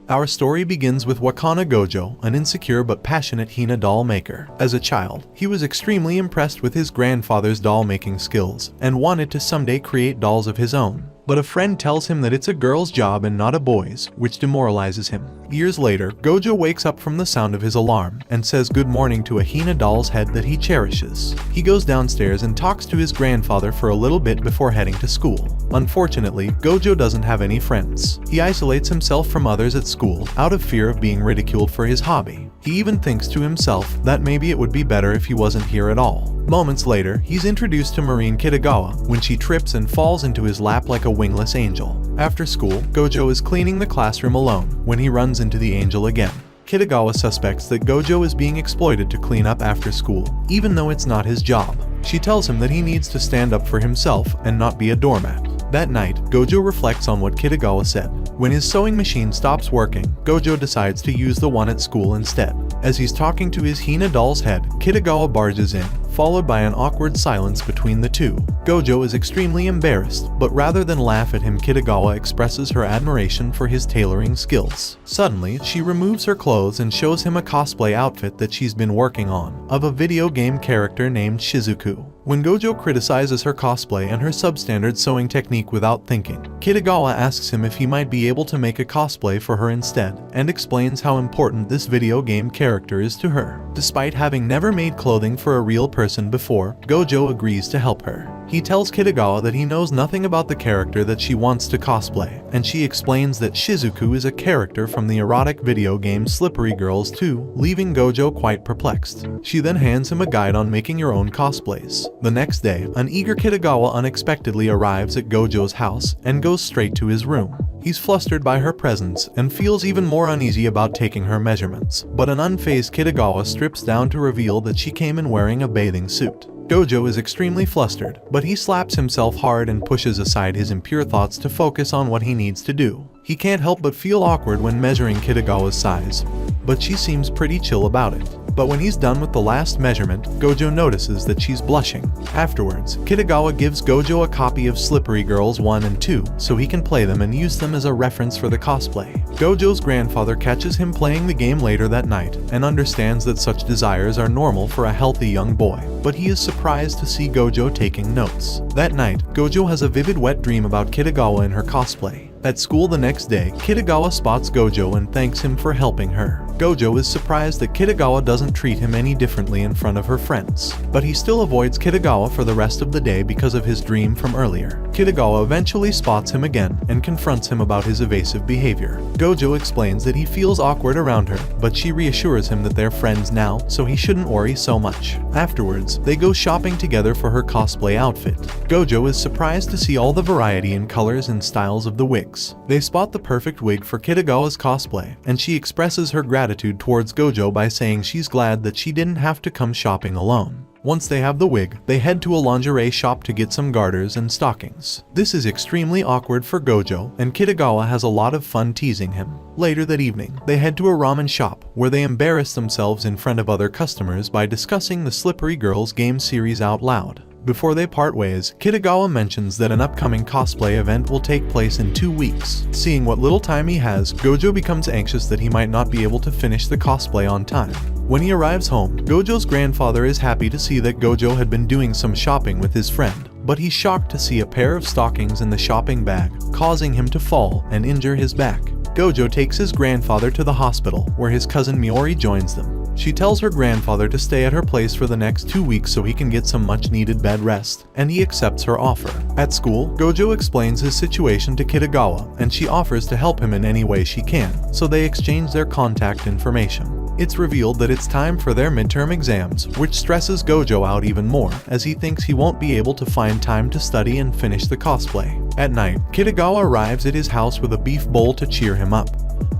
Our story begins with Wakana Gojou, an insecure but passionate hina doll maker. As a child, he was extremely impressed with his grandfather's doll making skills and wanted to someday create dolls of his own. But a friend tells him that it's a girl's job and not a boy's, which demoralizes him. Years later, Gojou wakes up from the sound of his alarm and says good morning to a hina doll's head that he cherishes. He goes downstairs and talks to his grandfather for a little bit before heading to school. Unfortunately, Gojou doesn't have any friends. He isolates himself from others at school out of fear of being ridiculed for his hobby. He even thinks to himself that maybe it would be better if he wasn't here at all. Moments later, he's introduced to Marin Kitagawa when she trips and falls into his lap like a wingless angel. After school, Gojou is cleaning the classroom alone when he runs into the angel again. Kitagawa suspects that Gojou is being exploited to clean up after school, even though it's not his job. She tells him that he needs to stand up for himself and not be a doormat. That night, Gojou reflects on what Kitagawa said. When his sewing machine stops working, Gojou decides to use the one at school instead. As he's talking to his hina doll's head, Kitagawa barges in, followed by an awkward silence between the two. Gojou is extremely embarrassed, but rather than laugh at him, Kitagawa expresses her admiration for his tailoring skills. Suddenly, she removes her clothes and shows him a cosplay outfit that she's been working on, of a video game character named Shizuku. When Gojou criticizes her cosplay and her substandard sewing technique without thinking, Kitagawa asks him if he might be able to make a cosplay for her instead, and explains how important this video game character is to her. Despite having never made clothing for a real person before, Gojou agrees to help her. He tells Kitagawa that he knows nothing about the character that she wants to cosplay, and she explains that Shizuku is a character from the erotic video game Slippery Girls 2, leaving Gojou quite perplexed. She then hands him a guide on making your own cosplays. The next day, an eager Kitagawa unexpectedly arrives at Gojou's house and goes straight to his room. He's flustered by her presence and feels even more uneasy about taking her measurements, but an unfazed Kitagawa strips down to reveal that she came in wearing a bathing suit. Gojou is extremely flustered, but he slaps himself hard and pushes aside his impure thoughts to focus on what he needs to do. He can't help but feel awkward when measuring Kitagawa's size, but she seems pretty chill about it. But when he's done with the last measurement, Gojou notices that she's blushing. Afterwards, Kitagawa gives Gojou a copy of Slippery Girls 1 and 2 so he can play them and use them as a reference for the cosplay. Gojou's grandfather catches him playing the game later that night and understands that such desires are normal for a healthy young boy, but he is surprised to see Gojou taking notes. That night, Gojou has a vivid wet dream about Kitagawa in her cosplay. At school the next day, Kitagawa spots Gojou and thanks him for helping her. Gojou is surprised that Kitagawa doesn't treat him any differently in front of her friends, but he still avoids Kitagawa for the rest of the day because of his dream from earlier. Kitagawa eventually spots him again and confronts him about his evasive behavior. Gojou explains that he feels awkward around her, but she reassures him that they're friends now, so he shouldn't worry so much. Afterwards, they go shopping together for her cosplay outfit. Gojou is surprised to see all the variety in colors and styles of the wigs. They spot the perfect wig for Kitagawa's cosplay, and she expresses her gratitude towards Gojou by saying she's glad that she didn't have to come shopping alone. Once they have the wig, they head to a lingerie shop to get some garters and stockings. This is extremely awkward for Gojou, and Kitagawa has a lot of fun teasing him. Later that evening, they head to a ramen shop, where they embarrass themselves in front of other customers by discussing the Slippery Girls game series out loud. Before they part ways, Kitagawa mentions that an upcoming cosplay event will take place in 2 weeks. Seeing what little time he has, Gojou becomes anxious that he might not be able to finish the cosplay on time. When he arrives home, Gojou's grandfather is happy to see that Gojou had been doing some shopping with his friend, but he's shocked to see a pair of stockings in the shopping bag, causing him to fall and injure his back. Gojou takes his grandfather to the hospital, where his cousin Miori joins them. She tells her grandfather to stay at her place for the next 2 weeks so he can get some much-needed bed rest, and he accepts her offer. At school, Gojou explains his situation to Kitagawa, and she offers to help him in any way she can, so they exchange their contact information. It's revealed that it's time for their midterm exams, which stresses Gojou out even more, as he thinks he won't be able to find time to study and finish the cosplay. At night, Kitagawa arrives at his house with a beef bowl to cheer him up,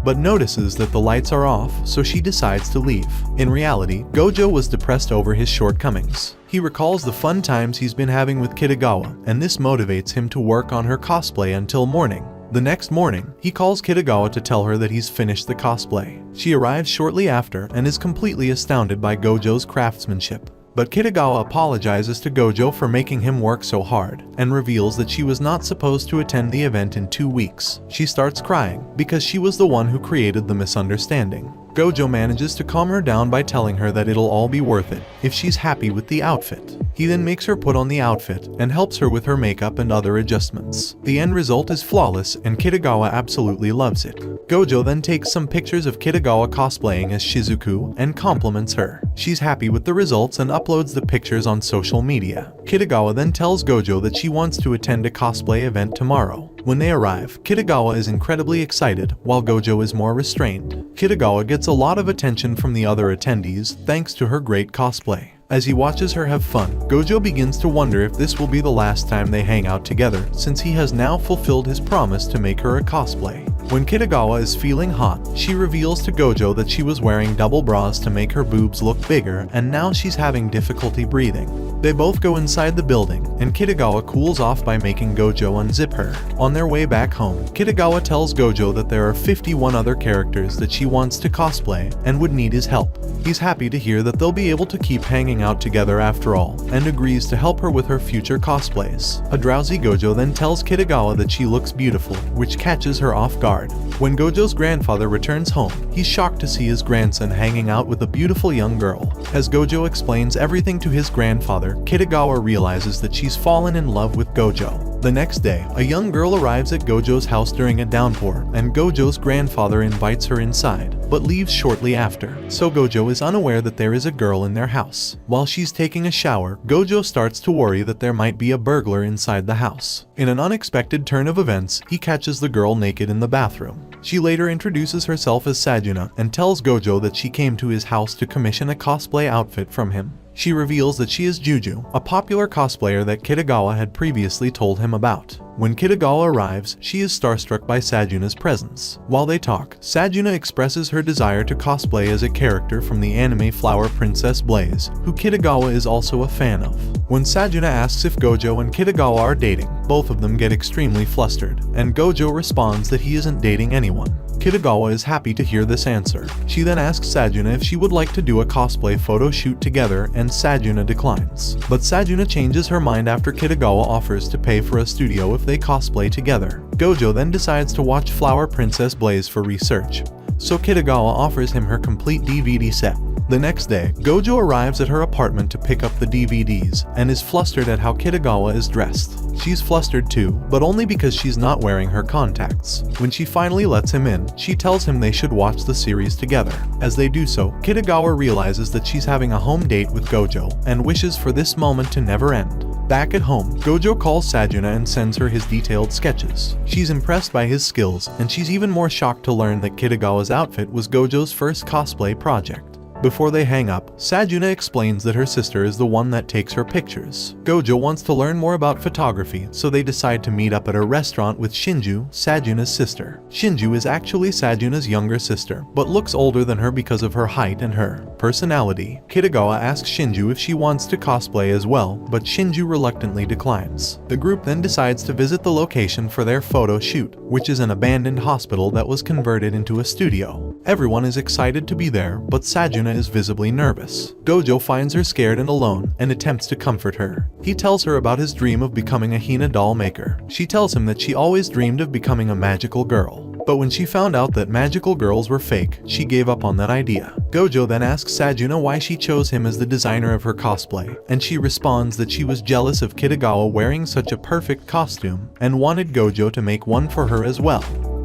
but notices that the lights are off, so she decides to leave. In reality, Gojou was depressed over his shortcomings. He recalls the fun times he's been having with Kitagawa, and this motivates him to work on her cosplay until morning. The next morning, he calls Kitagawa to tell her that he's finished the cosplay. She arrives shortly after and is completely astounded by Gojou's craftsmanship. But Kitagawa apologizes to Gojou for making him work so hard, and reveals that she was not supposed to attend the event in 2 weeks. She starts crying, because she was the one who created the misunderstanding. Gojou manages to calm her down by telling her that it'll all be worth it if she's happy with the outfit. He then makes her put on the outfit and helps her with her makeup and other adjustments. The end result is flawless and Kitagawa absolutely loves it. Gojou then takes some pictures of Kitagawa cosplaying as Shizuku and compliments her. She's happy with the results and uploads the pictures on social media. Kitagawa then tells Gojou that she wants to attend a cosplay event tomorrow. When they arrive, Kitagawa is incredibly excited, while Gojou is more restrained. Kitagawa gets a lot of attention from the other attendees thanks to her great cosplay. As he watches her have fun, Gojou begins to wonder if this will be the last time they hang out together, since he has now fulfilled his promise to make her a cosplay. When Kitagawa is feeling hot, she reveals to Gojou that she was wearing double bras to make her boobs look bigger, and now she's having difficulty breathing. They both go inside the building, and Kitagawa cools off by making Gojou unzip her. On their way back home, Kitagawa tells Gojou that there are 51 other characters that she wants to cosplay and would need his help. He's happy to hear that they'll be able to keep hanging out together after all, and agrees to help her with her future cosplays. A drowsy Gojou then tells Kitagawa that she looks beautiful, which catches her off guard. When Gojou's grandfather returns home, he's shocked to see his grandson hanging out with a beautiful young girl. As Gojou explains everything to his grandfather, Kitagawa realizes that she's fallen in love with Gojou. The next day, a young girl arrives at Gojou's house during a downpour, and Gojou's grandfather invites her inside, but leaves shortly after, so Gojou is unaware that there is a girl in their house. While she's taking a shower, Gojou starts to worry that there might be a burglar inside the house. In an unexpected turn of events, he catches the girl naked in the bathroom. She later introduces herself as Sajuna and tells Gojou that she came to his house to commission a cosplay outfit from him. She reveals that she is Juju, a popular cosplayer that Kitagawa had previously told him about. When Kitagawa arrives, she is starstruck by Sajuna's presence. While they talk, Sajuna expresses her desire to cosplay as a character from the anime Flower Princess Blaze, who Kitagawa is also a fan of. When Sajuna asks if Gojou and Kitagawa are dating, both of them get extremely flustered, and Gojou responds that he isn't dating anyone. Kitagawa is happy to hear this answer. She then asks Sajuna if she would like to do a cosplay photo shoot together, and Sajuna declines. But Sajuna changes her mind after Kitagawa offers to pay for a studio if they cosplay together. Gojou then decides to watch Flower Princess Blaze for research, so Kitagawa offers him her complete DVD set. The next day, Gojou arrives at her apartment to pick up the DVDs, and is flustered at how Kitagawa is dressed. She's flustered too, but only because she's not wearing her contacts. When she finally lets him in, she tells him they should watch the series together. As they do so, Kitagawa realizes that she's having a home date with Gojou, and wishes for this moment to never end. Back at home, Gojou calls Sajuna and sends her his detailed sketches. She's impressed by his skills, and she's even more shocked to learn that Kitagawa's outfit was Gojou's first cosplay project. Before they hang up, Sajuna explains that her sister is the one that takes her pictures. Gojou wants to learn more about photography, so they decide to meet up at a restaurant with Shinju, Sajuna's sister. Shinju is actually Sajuna's younger sister, but looks older than her because of her height and her personality. Kitagawa asks Shinju if she wants to cosplay as well, but Shinju reluctantly declines. The group then decides to visit the location for their photo shoot, which is an abandoned hospital that was converted into a studio. Everyone is excited to be there, but Sajuna is visibly nervous. Gojou finds her scared and alone, and attempts to comfort her. He tells her about his dream of becoming a hina doll maker. She tells him that she always dreamed of becoming a magical girl. But when she found out that magical girls were fake, she gave up on that idea. Gojou then asks Sajuna why she chose him as the designer of her cosplay, and she responds that she was jealous of Kitagawa wearing such a perfect costume, and wanted Gojou to make one for her as well.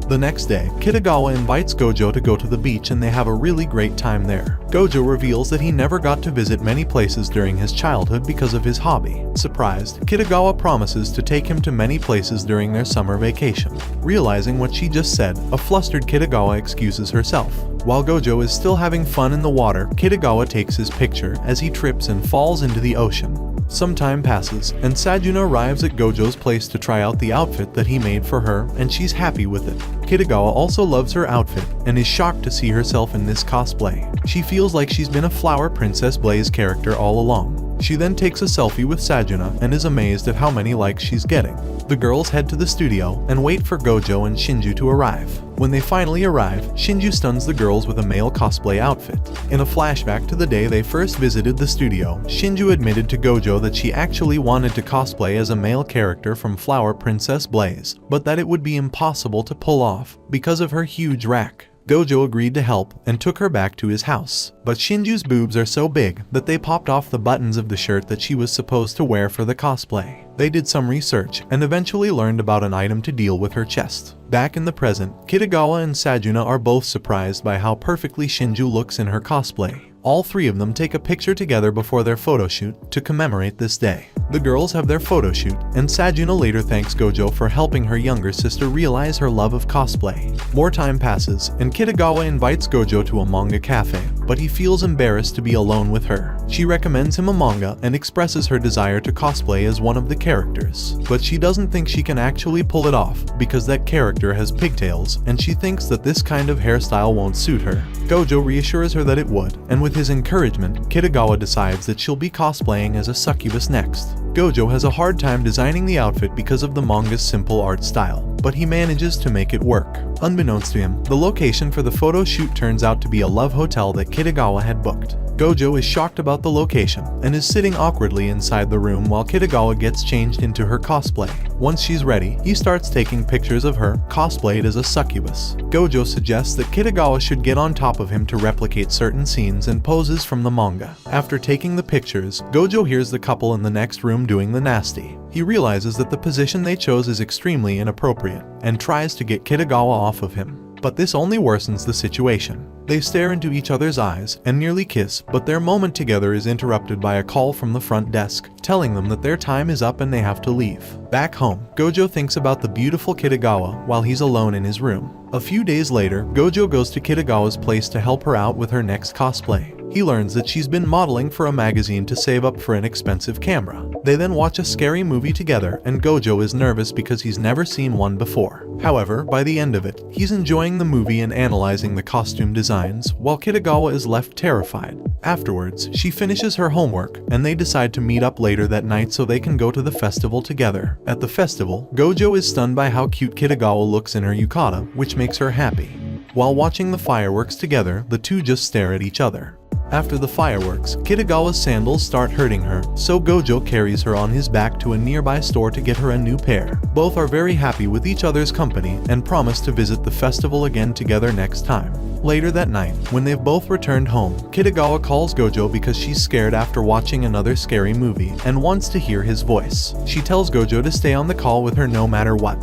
The next day, Kitagawa invites Gojou to go to the beach and they have a really great time there. Gojou reveals that he never got to visit many places during his childhood because of his hobby. Surprised, Kitagawa promises to take him to many places during their summer vacation. Realizing what she just said, a flustered Kitagawa excuses herself. While Gojou is still having fun in the water, Kitagawa takes his picture as he trips and falls into the ocean. Some time passes, and Sajuna arrives at Gojou's place to try out the outfit that he made for her, and she's happy with it. Kitagawa also loves her outfit, and is shocked to see herself in this cosplay. She feels like she's been a Flower Princess Blaze character all along. She then takes a selfie with Sajuna and is amazed at how many likes she's getting. The girls head to the studio and wait for Gojou and Shinju to arrive. When they finally arrive, Shinju stuns the girls with a male cosplay outfit. In a flashback to the day they first visited the studio, Shinju admitted to Gojou that she actually wanted to cosplay as a male character from Flower Princess Blaze, but that it would be impossible to pull off because of her huge rack. Gojou agreed to help and took her back to his house, but Shinju's boobs are so big that they popped off the buttons of the shirt that she was supposed to wear for the cosplay. They did some research and eventually learned about an item to deal with her chest. Back in the present, Kitagawa and Sajuna are both surprised by how perfectly Shinju looks in her cosplay. All three of them take a picture together before their photo shoot to commemorate this day. The girls have their photo shoot, and Sajuna later thanks Gojou for helping her younger sister realize her love of cosplay. More time passes, and Kitagawa invites Gojou to a manga cafe, but he feels embarrassed to be alone with her. She recommends him a manga and expresses her desire to cosplay as one of the characters, but she doesn't think she can actually pull it off because that character has pigtails, and she thinks that this kind of hairstyle won't suit her. Gojou reassures her that it would, and with his encouragement, Kitagawa decides that she'll be cosplaying as a succubus next. Gojou has a hard time designing the outfit because of the manga's simple art style, but he manages to make it work. Unbeknownst to him, the location for the photo shoot turns out to be a love hotel that Kitagawa had booked. Gojou is shocked about the location and is sitting awkwardly inside the room while Kitagawa gets changed into her cosplay. Once she's ready, he starts taking pictures of her, cosplayed as a succubus. Gojou suggests that Kitagawa should get on top of him to replicate certain scenes and poses from the manga. After taking the pictures, Gojou hears the couple in the next room doing the nasty. He realizes that the position they chose is extremely inappropriate and tries to get Kitagawa off of him. But this only worsens the situation. They stare into each other's eyes and nearly kiss, but their moment together is interrupted by a call from the front desk, telling them that their time is up and they have to leave. Back home, Gojou thinks about the beautiful Kitagawa while he's alone in his room. A few days later, Gojou goes to Kitagawa's place to help her out with her next cosplay. He learns that she's been modeling for a magazine to save up for an expensive camera. They then watch a scary movie together, and Gojou is nervous because he's never seen one before. However, by the end of it, he's enjoying the movie and analyzing the costume designs, while Kitagawa is left terrified. Afterwards, she finishes her homework, and they decide to meet up later that night so they can go to the festival together. At the festival, Gojou is stunned by how cute Kitagawa looks in her yukata, which makes her happy. While watching the fireworks together, the two just stare at each other. After the fireworks, Kitagawa's sandals start hurting her, so Gojou carries her on his back to a nearby store to get her a new pair. Both are very happy with each other's company and promise to visit the festival again together next time. Later that night, when they've both returned home, Kitagawa calls Gojou because she's scared after watching another scary movie and wants to hear his voice. She tells Gojou to stay on the call with her no matter what.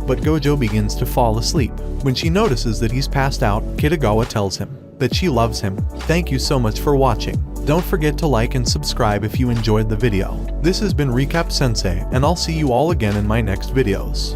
But Gojou begins to fall asleep. When she notices that he's passed out, Kitagawa tells him that she loves him. Thank you so much for watching. Don't forget to like and subscribe if you enjoyed the video. This has been Recap Sensei, and I'll see you all again in my next videos.